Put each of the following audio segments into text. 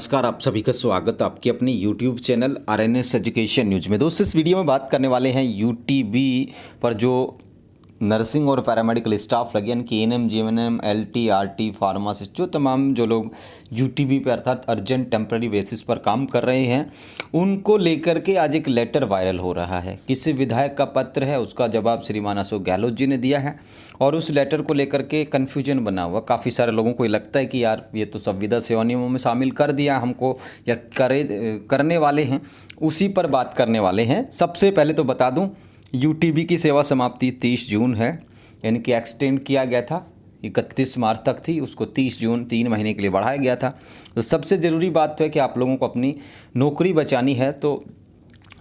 नमस्कार, आप सभी का स्वागत आपके अपने YouTube channel RNS education news में। दोस्तों, इस वीडियो में बात करने वाले हैं यूटीबी पर जो नर्सिंग और पैरामेडिकल स्टाफ लगे, यानी कि ANM, GNM, LT, RT, pharmacist, जो तमाम जो लोग यूटीबी पर अर्थात अर्जेंट टेम्पररी बेसिस पर काम कर रहे हैं, उनको लेकर के आज एक लेटर वायरल हो रहा है। किसी विधायक का पत्र है, उसका जवाब श्रीमान अशोक गहलोत जी ने दिया है और उस लेटर को लेकर के कन्फ्यूजन बना हुआ। काफ़ी सारे लोगों को ये लगता है कि यार ये तो संविदा सेवा नियमों में शामिल कर दिया हमको या करने वाले हैं, उसी पर बात करने वाले हैं। सबसे पहले तो बता दूं, यूटीबी की सेवा समाप्ति 30 जून है, यानी कि एक्सटेंड किया गया था। 31 मार्च तक थी, उसको 30 जून 3 महीने के लिए बढ़ाया गया था। तो सबसे ज़रूरी बात तो है कि आप लोगों को अपनी नौकरी बचानी है, तो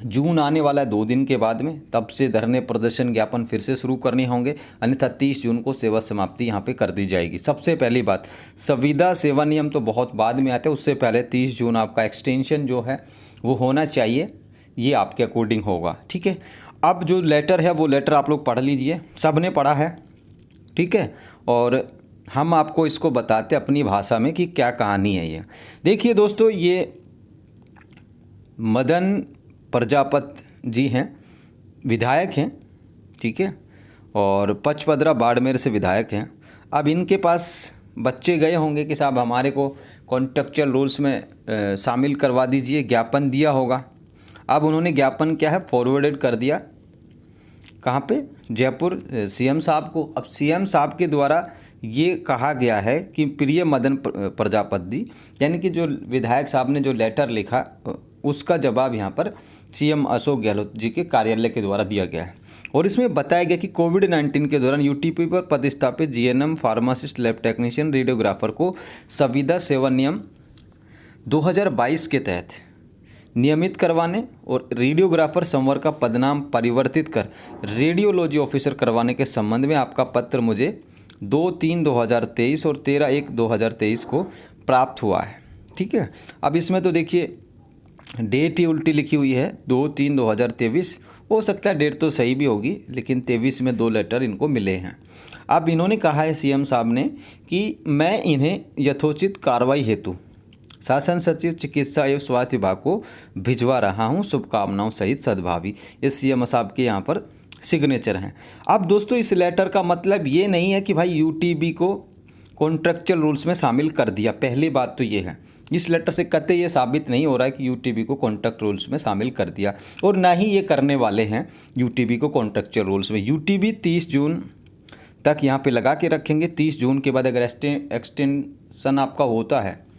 जून आने वाला है 2 दिन के बाद में, तब से धरने प्रदर्शन ज्ञापन फिर से शुरू करने होंगे, अन्यथा 30 जून को सेवा समाप्ति यहाँ पे कर दी जाएगी। सबसे पहली बात, संविदा सेवा नियम तो बहुत बाद में आते हैं, उससे पहले 30 जून आपका एक्सटेंशन जो है वो होना चाहिए, ये आपके अकॉर्डिंग होगा। ठीक है, अब जो लेटर है वो लेटर आप लोग पढ़ लीजिए, सब ने पढ़ा है, ठीक है, और हम आपको इसको बताते अपनी भाषा में कि क्या कहानी है ये। देखिए दोस्तों, ये मदन प्रजापति जी हैं, विधायक हैं, ठीक है, और पचपदरा बाड़मेर से विधायक हैं। अब इनके पास बच्चे गए होंगे कि साहब हमारे को कॉन्ट्रेक्चुअल रूल्स में शामिल करवा दीजिए, ज्ञापन दिया होगा। अब उन्होंने ज्ञापन क्या है फॉरवर्डेड कर दिया, कहाँ पे, जयपुर सीएम साहब को। अब सीएम साहब के द्वारा ये कहा गया है कि प्रिय मदन प्रजापति जी, यानी कि जो विधायक साहब ने जो लेटर लिखा उसका जवाब यहाँ पर सीएम अशोक गहलोत जी के कार्यालय के द्वारा दिया गया है। और इसमें बताया गया कि कोविड-19 के दौरान यूटीपी पर पदस्थापित GNM, pharmacist, lab technician, radiographer को संविदा सेवा नियम 2022 के तहत नियमित करवाने और रेडियोग्राफर संवर्ग का पदनाम परिवर्तित कर रेडियोलॉजी ऑफिसर करवाने के संबंध में आपका पत्र मुझे 2/3/2023 और 13/1/2023 को प्राप्त हुआ है। ठीक है, अब इसमें तो देखिए डेट ही उल्टी लिखी हुई है, 2/3/2023। हो सकता है डेट तो सही भी होगी, लेकिन 23 में 2 लेटर इनको मिले हैं। अब इन्होंने कहा है सीएम साहब ने कि मैं इन्हें यथोचित कार्रवाई हेतु शासन सचिव चिकित्सा एवं स्वास्थ्य विभाग को भिजवा रहा हूं, शुभकामनाओं सहित सद्भावी। ये सीएम साहब के यहाँ पर सिग्नेचर हैं। अब दोस्तों, इस लेटर का मतलब ये नहीं है कि भाई यूटीबी को कॉन्ट्रेक्चुअल रूल्स में शामिल कर दिया। पहली बात तो ये है, इस लेटर से कतई ये साबित नहीं हो रहा है कि यूटीबी को कॉन्ट्रैक्ट रूल्स में शामिल कर दिया, और ना ही ये करने वाले हैं यूटीबी को कॉन्ट्रेक्चुअल रूल्स में। यूटीबी 30 जून तक यहाँ पे लगा के रखेंगे। 30 जून के बाद अगर एक्सटेंशन आपका होता है,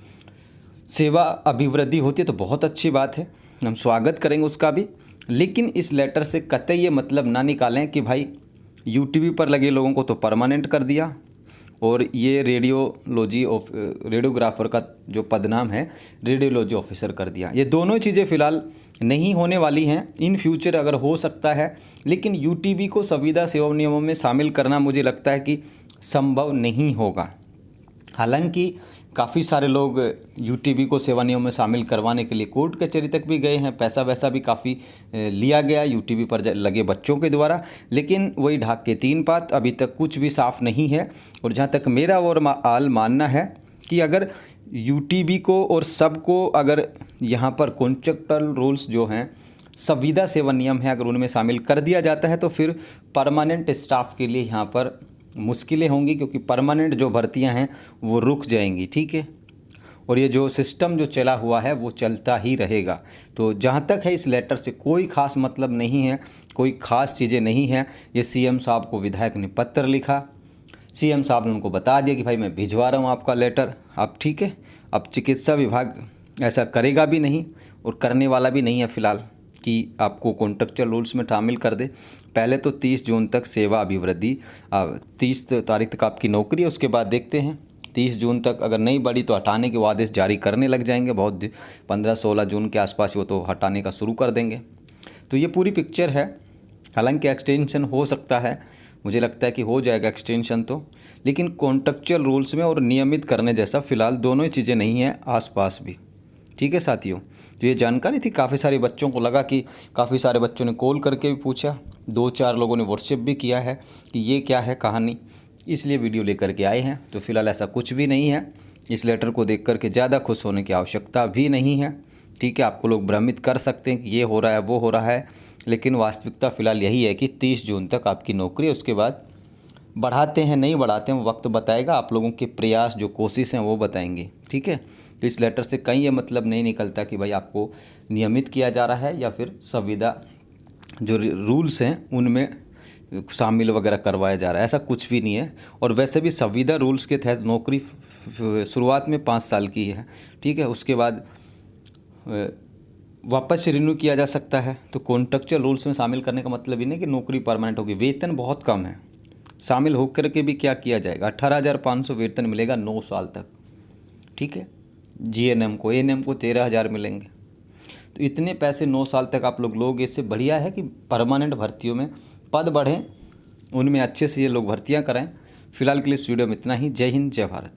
सेवा अभिवृद्धि होती है, तो बहुत अच्छी बात है, हम स्वागत करेंगे उसका भी। लेकिन इस लेटर से कतई ये मतलब ना निकालें कि भाई यूटीबी पर लगे लोगों को तो परमानेंट कर दिया और ये रेडियोग्राफर का जो पदनाम है रेडियोलॉजी ऑफिसर कर दिया। ये दोनों चीज़ें फ़िलहाल नहीं होने वाली हैं, इन फ्यूचर अगर हो सकता है, लेकिन यूटीबी को संविदा सेवा नियमों में शामिल करना मुझे लगता है कि संभव नहीं होगा। हालांकि काफ़ी सारे लोग यूटीबी को सेवा नियम में शामिल करवाने के लिए कोर्ट कचहरी तक भी गए हैं, पैसा वैसा भी काफ़ी लिया गया यूटीबी पर लगे बच्चों के द्वारा, लेकिन वही ढाक के 3 पात, अभी तक कुछ भी साफ नहीं है। और जहाँ तक मेरा और मानना है कि अगर यूटीबी को और सबको अगर यहाँ पर कॉन्ट्रेक्चुअल रूल्स जो हैं, संविदा सेवा नियम है, अगर उनमें शामिल कर दिया जाता है तो फिर परमानेंट स्टाफ के लिए यहाँ पर मुश्किलें होंगी, क्योंकि परमानेंट जो भर्तियां हैं वो रुक जाएंगी। ठीक है, और ये जो सिस्टम जो चला हुआ है वो चलता ही रहेगा। तो जहाँ तक है, इस लेटर से कोई ख़ास मतलब नहीं है, कोई ख़ास चीज़ें नहीं हैं। ये सीएम साहब को विधायक ने पत्र लिखा, सीएम साहब ने उनको बता दिया कि भाई मैं भिजवा रहा हूँ आपका लेटर। अब ठीक है, अब चिकित्सा विभाग ऐसा करेगा भी नहीं और करने वाला भी नहीं है फ़िलहाल कि आपको कॉन्ट्रेक्चुअल रूल्स में शामिल कर दे। पहले तो 30 जून तक सेवा अभिवृद्धि, 30 तारीख तक आपकी नौकरी है, उसके बाद देखते हैं 30 जून तक अगर नहीं बढ़ी तो हटाने के आदेश जारी करने लग जाएंगे। बहुत 15-16 जून के आसपास वो तो हटाने का शुरू कर देंगे। तो ये पूरी पिक्चर है। हालांकि एक्सटेंशन हो सकता है, मुझे लगता है कि हो जाएगा एक्सटेंशन तो, लेकिन कॉन्ट्रेक्चुअल रूल्स में और नियमित करने जैसा फ़िलहाल दोनों ही चीज़ें नहीं हैं आसपास भी। ठीक है साथियों, तो ये जानकारी थी। काफ़ी सारे बच्चों को लगा कि काफ़ी सारे बच्चों ने कॉल करके भी पूछा, 2-4 लोगों ने व्हाट्सएप भी किया है कि ये क्या है कहानी, इसलिए वीडियो लेकर के आए हैं। तो फिलहाल ऐसा कुछ भी नहीं है, इस लेटर को देख कर के ज़्यादा खुश होने की आवश्यकता भी नहीं है। ठीक है, आपको लोग भ्रमित कर सकते हैं कि ये हो रहा है वो हो रहा है, लेकिन वास्तविकता फ़िलहाल यही है कि 30 जून तक आपकी नौकरी है। उसके बाद बढ़ाते हैं नहीं बढ़ाते हैं वो वक्त बताएगा, आप लोगों के प्रयास जो कोशिश हैं वो बताएंगे। ठीक है, तो इस लेटर से कहीं ये मतलब नहीं निकलता कि भाई आपको नियमित किया जा रहा है या फिर संविदा जो रूल्स हैं उनमें शामिल वगैरह करवाया जा रहा है, ऐसा कुछ भी नहीं है। और वैसे भी संविदा रूल्स के तहत नौकरी शुरुआत में 5 साल की है। ठीक है, उसके बाद वापस रिन्यू किया जा सकता है। तो कॉन्ट्रेक्चुअल रूल्स में शामिल करने का मतलब ही नहीं कि नौकरी परमानेंट होगी। वेतन बहुत कम है, शामिल होकर के भी क्या किया जाएगा, 18,500 वेतन मिलेगा 9 साल तक। ठीक है, जीएनएम को एएनएम को 13,000 मिलेंगे। तो इतने पैसे 9 साल तक आप लोग लोगे, इससे बढ़िया है कि परमानेंट भर्तियों में पद बढ़ें, उनमें अच्छे से ये लोग भर्तियां करें। फिलहाल के लिए इस वीडियो में इतना ही। जय हिंद, जय भारत।